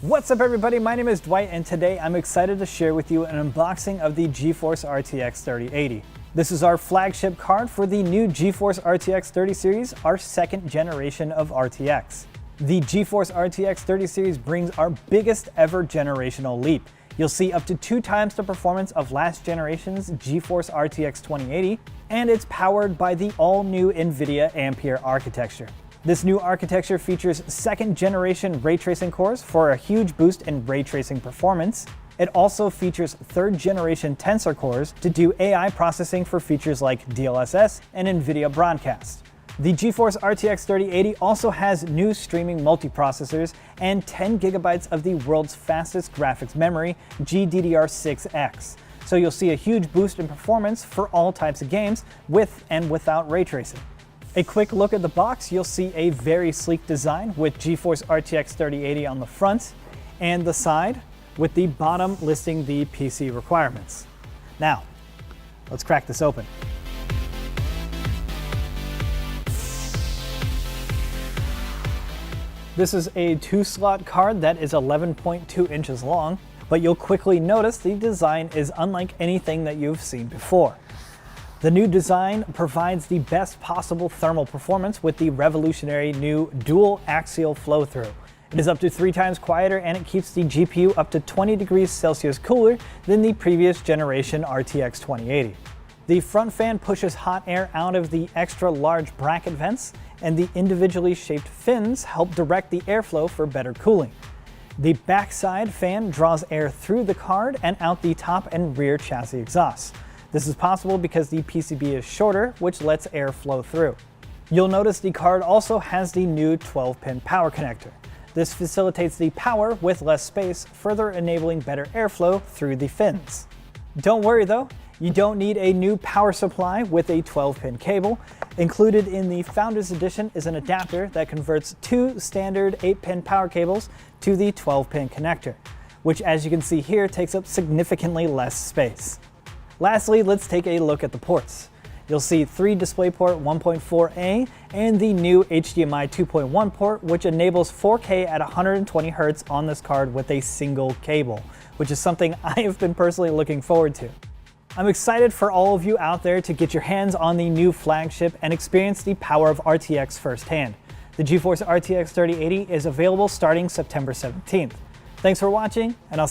What's up everybody, my name is Dwight and today I'm excited to share with you an unboxing of the GeForce RTX 3080. This is our flagship card for the new GeForce RTX 30 series, our second generation of RTX. The GeForce RTX 30 series brings our biggest ever generational leap. You'll see up to 2 times the performance of last generation's GeForce RTX 2080, and it's powered by the all-new NVIDIA Ampere architecture. This new architecture features second generation ray tracing cores for a huge boost in ray tracing performance. It also features third generation tensor cores to do AI processing for features like DLSS and NVIDIA Broadcast. The GeForce RTX 3080 also has new streaming multiprocessors and 10 gigabytes of the world's fastest graphics memory, GDDR6X. So you'll see a huge boost in performance for all types of games with and without ray tracing. A quick look at the box, you'll see a very sleek design with GeForce RTX 3080 on the front and the side, with the bottom listing the PC requirements. Now, let's crack this open. This is a 2-slot card that is 11.2 inches long, but you'll quickly notice the design is unlike anything that you've seen before. The new design provides the best possible thermal performance with the revolutionary new dual axial flow-through. It is up to 3 times quieter and it keeps the GPU up to 20 degrees Celsius cooler than the previous generation RTX 2080. The front fan pushes hot air out of the extra large bracket vents, and the individually shaped fins help direct the airflow for better cooling. The backside fan draws air through the card and out the top and rear chassis exhausts. This is possible because the PCB is shorter, which lets air flow through. You'll notice the card also has the new 12-pin power connector. This facilitates the power with less space, further enabling better airflow through the fins. Don't worry though, you don't need a new power supply with a 12-pin cable. Included in the Founders Edition is an adapter that converts 2 standard 8-pin power cables to the 12-pin connector, which as you can see here takes up significantly less space. Lastly, let's take a look at the ports. You'll see 3 DisplayPort 1.4a and the new HDMI 2.1 port, which enables 4K at 120 Hz on this card with a single cable, which is something I have been personally looking forward to. I'm excited for all of you out there to get your hands on the new flagship and experience the power of RTX firsthand. The GeForce RTX 3080 is available starting September 17th. Thanks for watching, and I'll